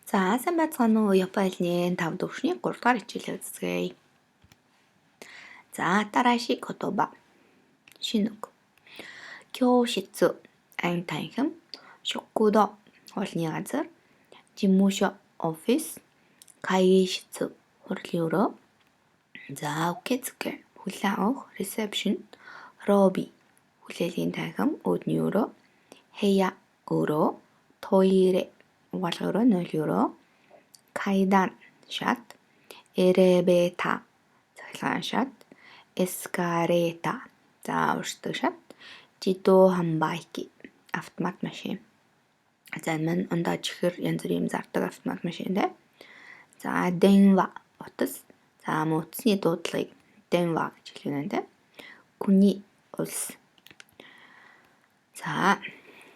За, сайн байцгаана уу? Японы 5 төвшний 3 дугаар хичээлээ үзье. За, дарааши котоба. Шинэ үг. Кёшицу айн танхим, шокудо хуулны газар, жиммушо офис, кайгишицу хурлын өрөө. За, укэцүкэ хүлээн авах ресепшн, роби хүлээлийн танхим өөдний өрөө, хэя өрөө, тоире угаалгын өрөө, нойлын өрөө, кайдан шат, элеватор цахилгаан шат, эскалатор за уршдаг шат, жидо хамбайки автомат машин. За энэ маань ундаа чихэр янз бүрийн зардаг автомат машин дээ. За денва утас. За утасны дуудлагыг денва гэж хэлнэ дээ. Куни улс. За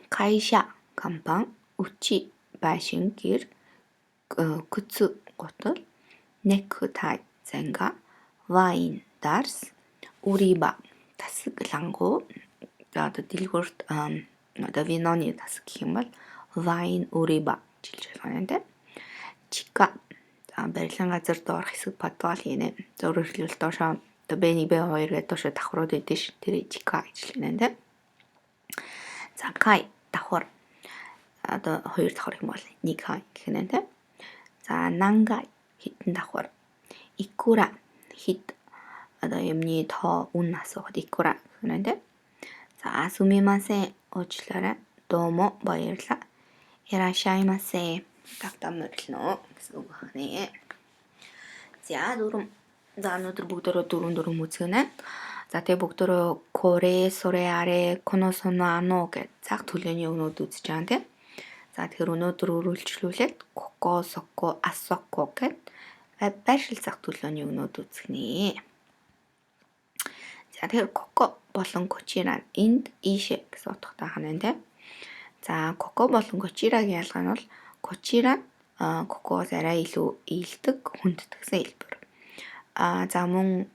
кайша компани, учи байшин гэр, күцү гутал, нектай занга, вайн дарс, уриба тасаг лангуу. За одоо дэлгүүрт одоо виноны тасаг гэх юм бол вайн уриба гэж хэлж байна тийм. Чика за барилгын газар доорх хэсэг подвал гинэ. Зөвөр хэлбэл доошоо одоо Б1 Б2 гэдэг доошоо давхрууд идэв ш. Тэр чика гэж хэлнэ тийм. За кай давхар одоо хоёр давхар юм бол нэг кай гэх нэ тийм. За нангай хитэн давхар. Икура хит одоо юмны тоо үн асуухад икура гэх нэ тийм. За сумимасен уучлаарай. Доомо баярлалаа. Ирашаймасе тавтамөрлнө гэсэн үг байна. За дөрөв. За өнөөдөр бүгдөө дөрөв үзгэнэ. За тэгээ бүгдөө коре, соре, аре, коно, соно, ано гэж цаг төлөөний өгнүүд үзэж байгаа тийм. За тэгэхээр өнөөдөр үргэлжлүүлээд коко, соко, асоко гэд байршил цаг төлөөний өгнүүд үзгэнэ. За тэгэхээр коко болон кочира энд ийшээ гэсэн утгатай хана тийм. За коко болон кочирагийн ялгаа нь бол кочира кокогоос арай илүү ийдэг, хүндэтгсэн хэлбэр. За мөн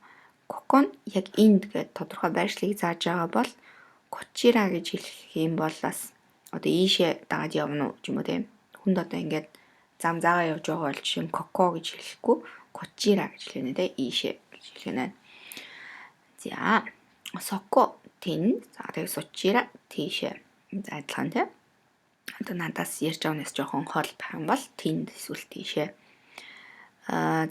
коко нь яг энд гэдэг тодорхой байршлыг зааж байгаа бол кочира гэж хэлэх юм бол бас одоо ийшээ дагаад явна уу ч юм уу тийм. Хүнд одоо ингээд зам заагаа явж байгаа бол жишээ нь коко гэж хэлэхгүй кочира гэж хэлнэ тийм. Ийшээ гэж хэлнэ. За соко тэн за тэгээ сочира тийшээ за адилхан тийм. Одоо надаас ярьж байгаа нэс жоохон хол байх юм бол тэнд эсвэл тийшээ.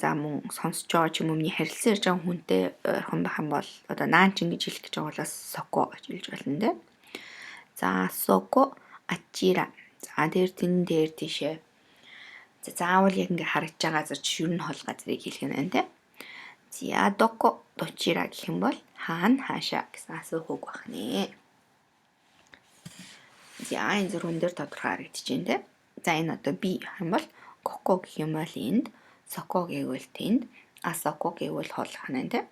За мөн сонсож байгаа ч юм уу миний харилцан ярьж байгаа хүнтэй ойрхон байх юм бол одоо наанчин гэж хэлэх гэж байгаа болоос соко гэж хэлж болно тийм. За соко ачира. За дээр тэн дээр тийшээ. За заавал яг ингээ харагдж байгаа газар чи юу н хол газрыг хэлэх нь тийм. За доко дочира гэх юм бол хаана хаашаа гэсэн асуух үг байна. За энэ зурган дээр тодорхой харагдаж байна тийм. За энэ одоо би юм бол коко гэх юм бол энд, соко гэвэл тэнд, асоко гэвэл хол ханаа тийм.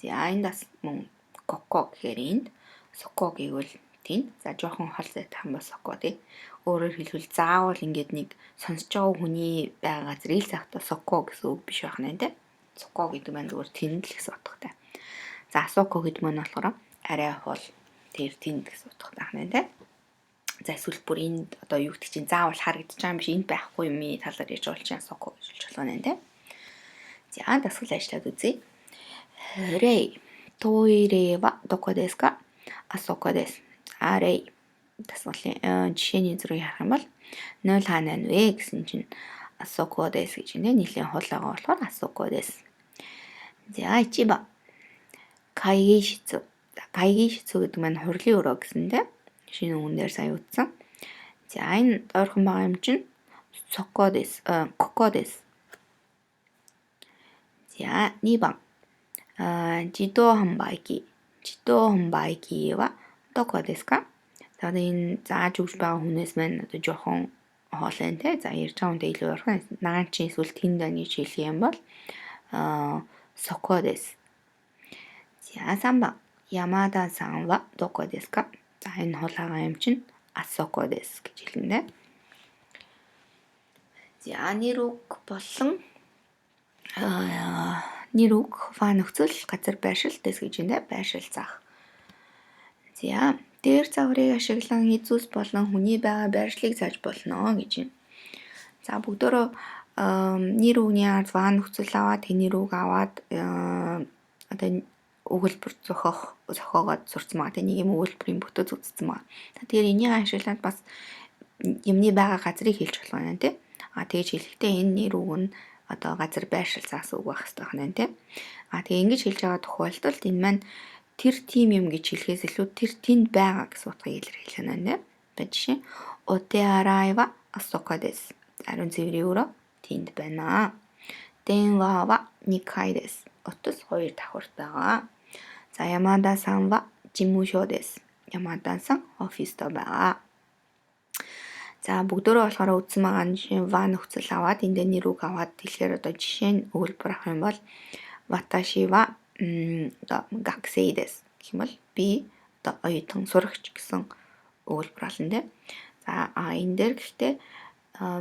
За энд бас мөн коко гэхээр энд, соко гэвэл тэнд. За жоохон хол зайтай юм бол соко тийм. Өөрөөр хэлбэл заавал ингээд нэг сонсож байгаа хүний байгаа газрыг захта соко гэсэн үг биш байх нь тийм. Соко гэдэг маань зүгээр тэнд л гэсэн утгатай. За асоко гэдэг маань болохоор арай хол тэр тэнд гэсэн утгатай байна тийм. За эсвэл бүр энд одоо юу гэдэг чинь заавал харагдаж байгаа юм биш энд байхгүй юм и талаар ярьж байгаа чинь соко гэж хэлж байна тийм. За дасгал ажиллаад үзье. Рэй тоире ва доко desu ka? Асоко desu. Рэй дасгалын жишээний зургийг харах юм бол 0 хаана вэ гэсэн чинь асоко desu гэж нэ нэлийн хулаагаа болохоор асоко desu. За ичиба кайгишицу. Кайгишицу гэдэг маань хурлын өрөө гэсэн тийм. Шинэ үгэн дээр сая утсан. За энэ ойрхон байгаа юм чинь соко desu, коко desu. За 2番自動販売機。自動販売機はどこですか? За энэ зааж өгч байгаа хүнээс маань одоо жоохон хоолой те. За ярьж байгаа хүнтэй илүү ойрхон наан чи эсвэл тэнд гэж хэлэх юм бол соко desu. За 3番山田さんはどこですか? За энэ хулаагаа юм чинь асоко desu гэж хэлнэ. За нэр үг болон нэр үг фа нөхцөл газар байршил дэс гэж байна. Байршил заах. За дээр загварыг ашиглан эзүүс болон хүний байгаа байршлыг зааж болно гэж байна. За бүгдөө нэр үгний ард ваа нөхцөл аваад тэний рүүг аваад одоо өгүүлбэр зохиогоод сурцсан байгаа. Тэнийг юм өгүүлбэрийн бүтэц үзсэн байгаа. Тэгэхээр энийг ашиглаад бас юмны байгаа газрыг хэлж болох юм тий. Тэгэж хэлэхдээ энэ нэр үг нь одоо газар байршил заасан үг байх хэрэгтэй байна тий. Тэгээ ингэж хэлж байгаа тохиолдолд энэ маань тэр тим юм гэж хэлэхээс илүү тэр тэнд байгаа гэсэн утгыг илэрхийлэх нь нэ. Жишээ Оте арайва асока дес. Ариун цэврийн өрөө тэнд байна. Денва ва 2階です. Утас 2 давхурт байгаа. За Ямада-сан ва жимушо дес. Ямада-сан оффист байгаа. За бүгдөө болохоор үтсэн байгаа нь жишээ ва нөхцөл аваад энд нэр үг аваад тэгэхээр одоо жишээ нь өгүүлбэр авах юм бол ваташи ва гаксей дес гэх юм бол би одоо оюутан сурагч гэсэн өгүүлбэр болно тийм. За энэ дээр гэхдээ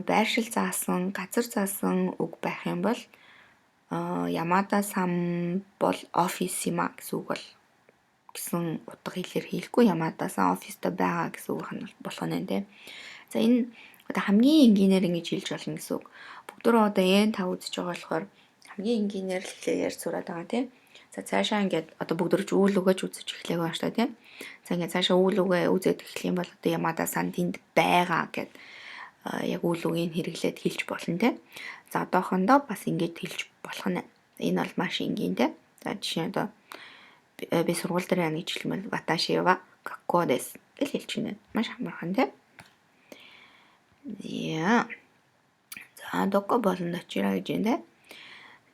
байршил заасан, газар заасан үг байх юм бол Ямада-сан бол офис юм а гэсэн үг бол гэсэн утга илэрхийлэхгүй Ямада-сан оффистой байгаа гэсэн үг болох нь тийм. За энэ одоо хамгийн энгийнээр ингэж хэлж болно гэсэн үг. Бүгдөө одоо N5 үзэж байгаа болохоор хамгийн энгийнээр л ярьж сураад байгаа тийм. За цаашаа ингээд одоо бүгдөрч үйл үгэж үзэж эхлэх байгаа шүү дээ тийм. За ингээд цаашаа үйл үгээ үзээд эхлэх юм бол одоо Ямада-сан тэнд байгаа гэд яг үйл үгийг хэрэглээд хэлж болно тийм. За одоохондоо бас ингэж хэлж болох нь. Энэ бол маш энгийн тийм. За жишээ нь одоо би сургууль дээр яана гэж хэлмэл ваташи ва какко дес гэж хэлж байна. Маш амархан тийм. За доко болон дочира гэж байна тийм.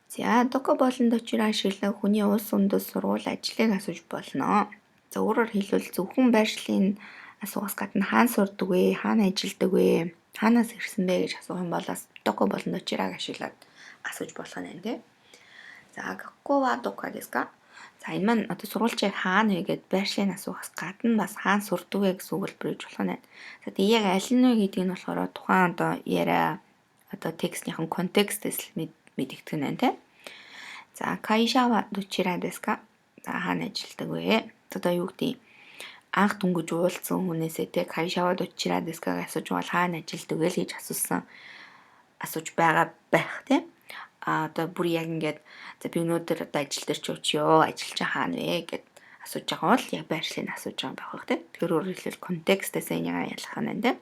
За доко болон дочира ашиглан хүний улс үндэс сургууль ажлыг асууж болно. За өөрөөр хэлбэл зөвхөн байршлын асуугаас гадна хаана сурдаг вэ, хаана ажилладаг вэ, хаанаас ирсэн бэ гэж асуух юм бол доко болон дочираг ашиглаад асууж болох нь тийм. За какко ва доко desu ka? За энэ маань одоо сургуульчид хаана вэ гэд байршлын асуухаас гадна бас хаана сурдаг вэ гэсэн өгүүлбэр хийж болох нь. За тэгээ яг аль нь вэ гэдгийг нь болохоор тухайн одоо яриа одоо текстийн контекстээс мэдэгдэх нь тийм. За кайша ва дочира desu ka? За хаана ажилладаг вэ? Одоо юу гэдэг анх дүнгиж уулзсан хүнээсээ те кайша ва дочира desu ka асууж бол хаана ажилладаг вэ гэж асууж байгаа байх тийм. Одоо бүр яг ингээд за би өнөөдөр одоо ажил дээр ч очиё, ажиллаж хаана вэ гэд асууж байгаа бол яг байршлыг асууж байгаа байх тийм. Тэр өөрөөр хэлбэл контекстээс энийг ялах нь тийм.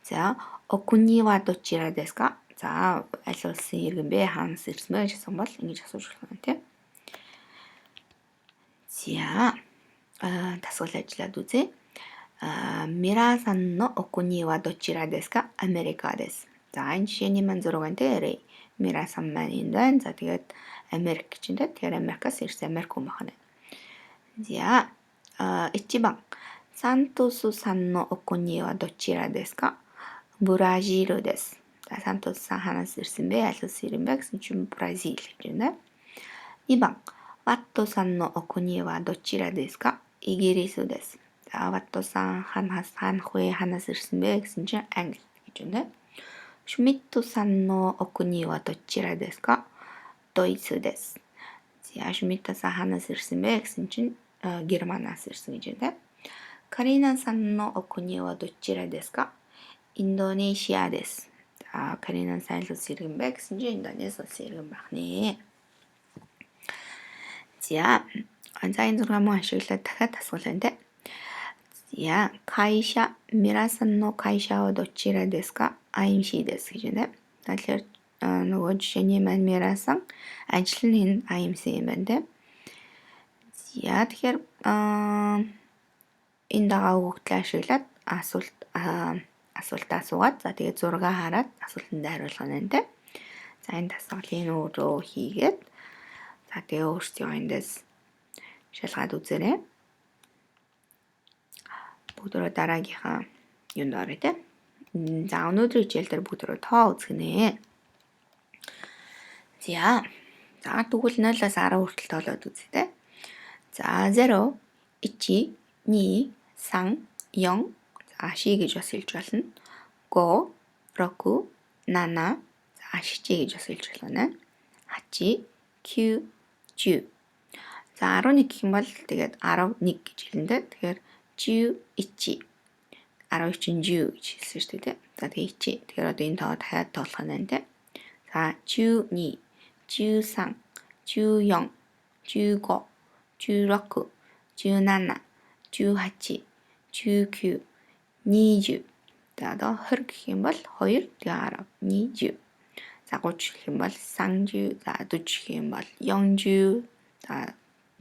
За окуни ва дочира desu ka? За аль улсын иргэн бэ? Хаанаас ирсэн бэ гэсэн бол ингэж асууж болох юм тийм. За дасгал ажиллаад үзье. Мирасан но окуни ва дочира desu ka? Америка desu. За энэ жишээний маань 6 байна тийм. Мирасан маань энэ байна. За тэгээд Америк гэж энэ. Тэгэхээр Америкаас ирсэн Америк хүн байна. За 1番 Сантос-санのお国はどちらですか? Бразилです. За Сантос-сан хаанаас ирсэн бэ? Аль улсын ирэн бэ гэсэн чинь Бразил гэж байна. 2番 Ватто-санのお国はどちらですか? Игирисです. За Ватто-сан хаанаас ирсэн бэ гэсэн чинь Англи гэж байна. シュミットさんのお国はどちらですか? ドイツです. Заシュミットさんхаанаас ирсэн бэ гэсэн чинь Германаас ирсэн гэж байна. Каринаさんのお国はどちらですか? インドネシアです. За Каринаさんаль улсын иргэн бэ гэсэн чинь Индонез улсын иргэн байх нэ. За энэ 6 мөн ашиглаад дахиад асуулаа те. За кайша мирасан но кайша ва дочира desu ka? IMC desu гэж байна. Тэгэхээр нөгөө жишээний маань мирасан ажил нь IMC юм байна те. За тэгэхээр энэ дагаа үгтлээ ашиглаад асуултаа асуугаад за тэгээд зураг хараад асуултанд хариулах нь те. За энэ дасгалын өөрөө хийгээд за тэгээд өөрсдөө эндээс шалгаад үзээрэй. Бүгдөө дараагийнхаа юунд орё те. За өнөөдрийн хичээл дээр бүгдөө тоо үзгэнэ. За тэгвэл 0-аас 10 хүртэл тоолоод үзье те. За 0, 1, 2, 3, 4 аши гэж бас хэлж болно. 5, 6, 7 ашичи гэж бас хэлж болно. 8, 9, 10. За 11 гэх юм бол тэгээд 11 гэж хэлнэ те. Тэгэхээр 11. 12 чинь 10 гэж хэлсэн шүү дээ. За тэгээ ичи. Тэгэхээр одоо энэ тоо дахиад тоолох нь байна те. За 12, 13, 14, 15, 16, 17, 18, 19, 20. За одоо 20 гэх юм бол 2 тэгээ 10, 20. За 30 гэх юм бол 30, за 40 гэх юм бол 40, за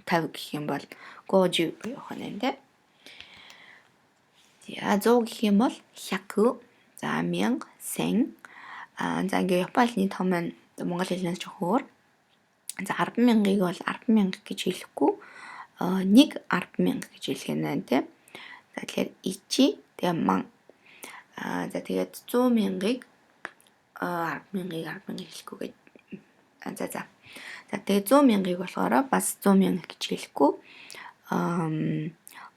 50 гэх юм бол 50 явах нь те. За 100 гэх юм бол 100, за 1000, 1000. За ингээ Японы том маань Монгол хэлнээс ч өөр. За 10,000-ыг бол 10,000 гэж хэлэхгүй нэг 10,000 гэж хэлэх юм байна те. За тэгэхээр ичи тэгээ ман. За тэгээд 100,000-ыг 10,000-ыг 10,000 хэлэхгүй гэж. За тэгээд 100,000-ыг болохоор бас 100,000 гэж хэлэхгүй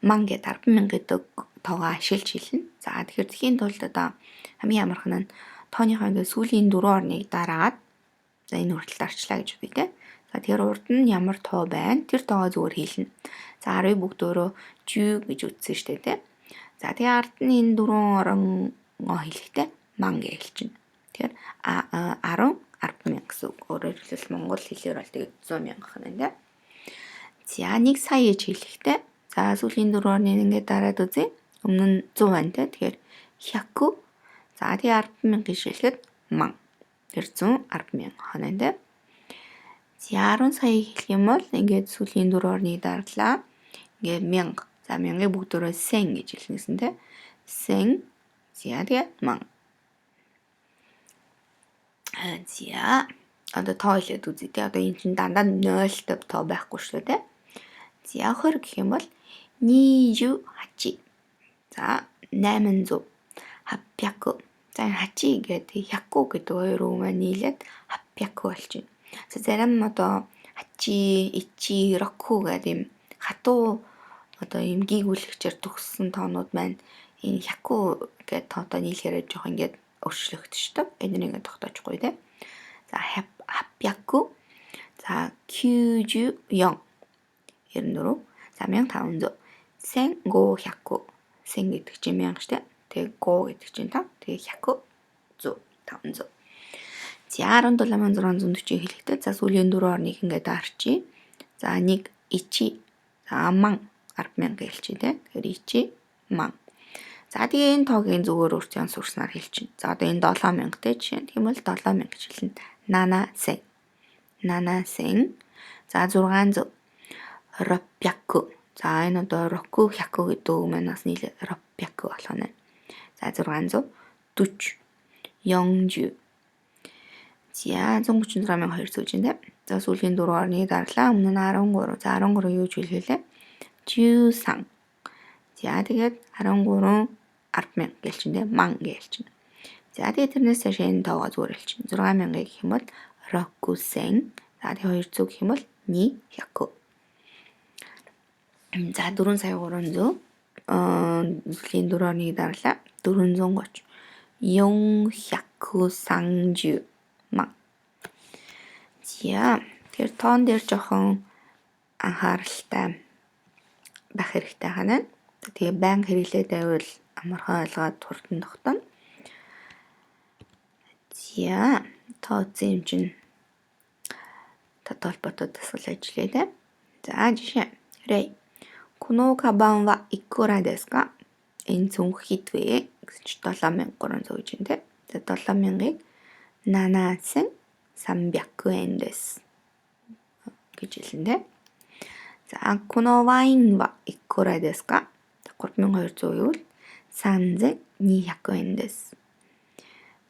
ман гэдэг 10,000 гэдэг тоогоо ашиглаж хэлнэ. За тэгэхээр тхийн тулд одоо хамгийн амархан нь тооныхоо ингээд сүүлийн 4 орныг дараагаад за энэ хүртэл дарчлаа гэж үгүй те. За тэгэхээр урд нь ямар тоо байна? Тэр тоогоо зүгээр хэлнэ. За 10-ыг бүгдөө жүү гэж үтсэн штэ те. За тэгээ ард нь энэ 4 оронгоо хэлэхдээ ман гэж хэлчихнэ. Тэгэхээр 10, 10,000 гэсэн үг. Өөрөөр хэлбэл монгол хэлээр бол тэгээд 100,000 гэх юм те. За 1 сая гэж хэлэхдээ за сүүлийн 4 орныг ингээд дараад үзье. Өмнө нь 100 байна те. Тэгэхээр 100. За тэгээ 10,000 гэж хэлэхэд ман. Тэр 110,000 хоноо те. За 10 сая хэлэх юм бол ингээд сүүлийн 4 орныг дарлаа. Ингээд 1000. За 1000-ыг бүгдөө 1000 гэж хэлнэ гэсэн те. 1000. За тэгээ ман. За одоо тоо хэлээд үзье те. Одоо энэ чинь дандаа 0 тоо байхгүй шүү дээ те. За 20 гэх юм бол 28. За 800. 800. За 8 гэдэг 100 гэдэг хоёр үг маань нийлээд 800 болчихно. За зарим одоо хачи, ичи, року гэдэг юм хатуу одоо юм гийгүүлэгчээр төгссөн тоонууд маань энэ 100 гэдэг тоотой нийлэхээр жоох ингээд өөрчлөгдчихдөг. Энийг ингээд тогтоочихгүй те. За 800. За 94. 94. За 1500. 1500. 1000 гэдэг чинь 1000 штэ. Тэгээ 5 гэдэг чинь 5. Тэгээ 100. 100. 500. За 17,640 хэлэхдээ за сүүлийн 4 орныг ингээд дарчи. За 1 ичи. За ман 10,000 хэлчихье те. Тэгэхээр ичи ман. За тэгээ энэ тоогийн зүгээр өөртөө сурснаар хэлчихнэ. За одоо энэ 7,000 те жишээ. Тийм бол 7,000 гэж хэлнэ. Нана сен. Нана сен. За 600. Роппяку. За энэ одоо року 100 гэдэг үг маань бас нийлээ роппяку болох нь. За 640. 40. За 136,200 те. За сүүлийн 4 орныг дарлаа. Өмнө нь 13. За 13 юу гэж хэлээ? 13. За тэгээд 13 10,000 гэлчин те. Ман гэлчин. За тэгээд тэрнээс цааш энэ тоогоо зүгээр хэлчин. 6,000 гэх юм бол рокусен. За тэгээд 200 гэх юм бол ни 100. За 4 сая 300. Сүүлийн 4 орныг дарлаа. 430. 430 ман. За тэр тоон дээр жоохон анхааралтай байх хэрэгтэй ханаа. Тэгээ банк хэрэглээд байвал амархан ойлгоод хурдан тогтоно. За тооцсон юм чинь татвалбатад дасгал ажиллая те. За жишээ. Рэй. このカバンはいくらですか? Энэ цүнх хэд вэ? Гэсэн чи 7,300 гэж юм те. За 7,000-ыг 7,300 円です. гэж хэлнэ те. За このワインはいくらですか? 3,200 гэвэл 3,200 円です.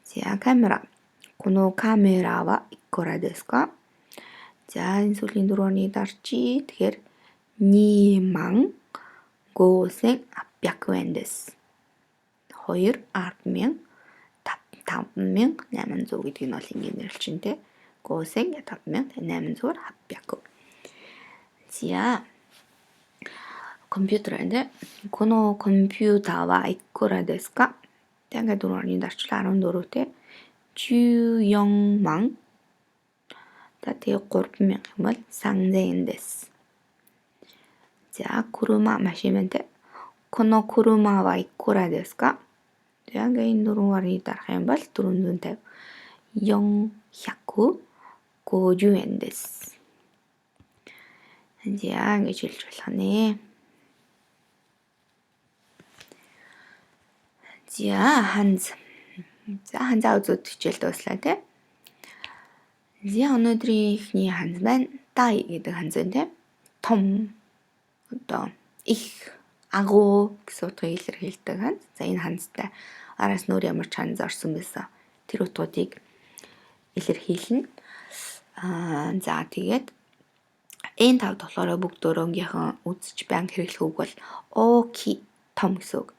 За камера. このカメラはいくらですか? За энэ сүүлийн 4 орныг дарчи. Тэгэхээр 25,800 円です. 2,10,000 5,800 гэдэг нь бол ингээд нэрлэлчин те. 5,500 800 800. За компьютер энэ. このコンピューターはいくらですか? Тэгээд 4 орныг дарчлаа 14 те. 14万. За тэгээд 3,000 юм бол 3,000 円です. За 車 машин байна те. Kono kuruma wa ikura desu ka? Яг энэ 4-аар дарах юм бол 450. 450 yen desu. За ингэж хэлж болох нэ. За ханз. За ханзаа үзүүд хичээл дуслаа тий. За өнөөдрийн ихний ханз байна. Дай гэдэг ханз байна тий. Том одоо их агуу гэсэн утгыг илэрхийлдэг ханз. За энэ ханзтай араас нөр ямар ч ханз орсон байсан. Тэр утгуудыг илэрхийлнэ. За тэгээд энэ тав болохоор бүгд өөрөнгөхийн үзэж баян хэрэглэх үг бол оки том гэсэн үг.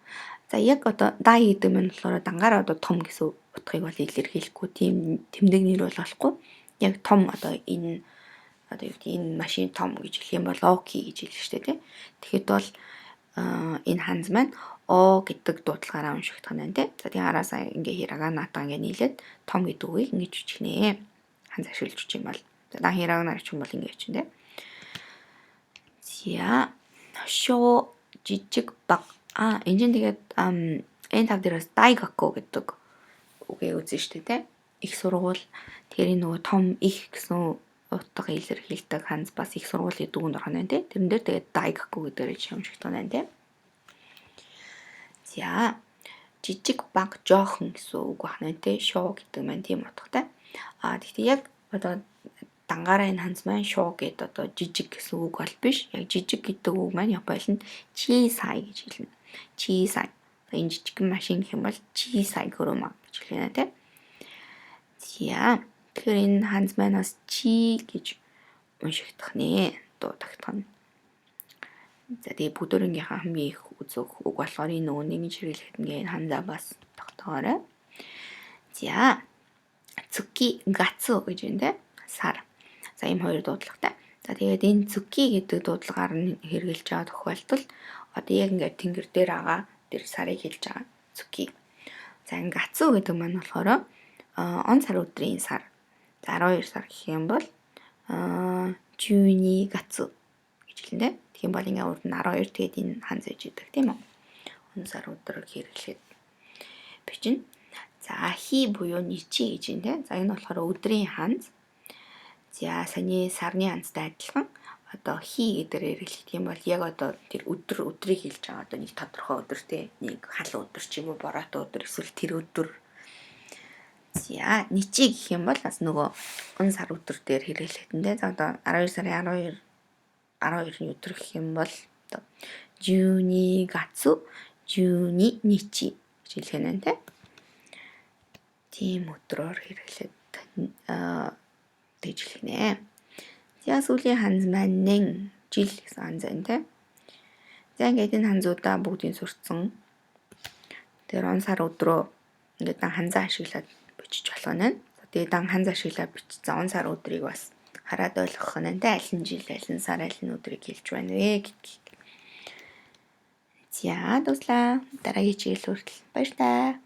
За яг одоо дай гэдэг нь болохоор дангаар одоо том гэсэн утгыг бол илэрхийлэхгүй тийм тэмдэг нэр бол болохгүй. Яг том одоо энэ одоо юу гэдэг энэ машин том гэж хэлэх юм бол оки гэж хэлж штэ тий. Тэгэхэд бол энэ ханз маань о гэдэг дуудлагаараа уншигдах нь тий. За тийм араасаа ингээ хираганаатаа ингээ нийлээд том гэдэг үгийг ингэж үчгнэ. Ханз ашиглаж үчих юм бол дан хираганаар ч юм бол ингээ үчин тий. За шо жижиг баг энэ чинь тэгээд энэ тав дээрээс дайгаку гэдэг үгийг үзэн штэ тий. Их сургууль тэгэхээр нөгөө том их гэсэн утга илэрхийлдэг ханз бас их сургууль гэдэг үгэнд орох нь тий. Тэрэн дээр тэгээд дайгаку гэдгээр шимжигдэх нь тий. За жижиг баг жоохон гэсэн үг байна тий. Шоо гэдэг маань тийм утгатай. Гэхдээ яг одоо дангаараа энэ ханз маань шоо гэдэг одоо жижиг гэсэн үг бол биш. Яг жижиг гэдэг үг маань японоор чисай гэж хэлнэ. Чисай. Энэ жижиг машин гэх юм бол чисай гөрөмө гэж хэлнэ тий. За тэгэхээр энэ ханз маань бас чи гэж уншигдах нэ. Дуудагдах нь. За тэгээ бүдөрөнгийнхаа хамгийн их үзөх үг болохоор энэ үнийг хэрэглэхэд энэ ханзаа бас тогтоогоорой. За цуки гацу гэж байна тий. Сар. За ийм хоёр дуудлагатай. За тэгээд энэ цуки гэдэг дуудлагаар нь хэрэгжилж байгаа тохиолдолд одоо яг ингээд тэнгэр дээр байгаа тэр сарыг хэлж байгаа. Цуки. За энэ гацу гэдэг маань болохоор он сар өдрийн сар. За 12 сар гэх юм бол 12 гацу гэж хэлнэ. Тэгэх юм бол ингээд урд нь 12 тэгээд энэ ханз ээж идэг тийм үү? Он сар өдрөг хэрэглээд бичнэ. За хи буюу ничи гэж байна. За энэ болохоор өдрийн ханз. За саяны сарны ханзтай адилхан одоо хи гэдгээр хэрэглэх юм бол яг одоо тэр өдрийг хэлж байгаа одоо нэг тодорхой өдөртэй нэг хал өдөр ч юм уу бороотой өдөр эсвэл тэр өдөр. За ничи гэх юм бол бас нөгөө он сар өдөр дээр хэрэглэх нь. За одоо 12 сарын 12-ны өдөр гэх юм бол одоо 12 гацу 12 ничи гэж хэлэх нь тий. Тийм өдрөөр хэрэглээд тэгж хэлнэ. За сүүлийн ханз маань нэн жил гэсэн ханз байна тий. За ингээд энэ ханзуудаа бүгдийг сурцсан. Тэр он сар өдрөө ингээд дан ханзаа ашиглаад бичиж болох нь. Тэгээд дан ханзаа ашиглаад бичсэн он сар өдрийг бас хараад ойлгох нь тий. Аль нь жил, аль нь сар, аль нь өдрийг хэлж байна вэ гэдгийг. За дуслаа. Дараагийн чиглэл хүртэл баярлалаа.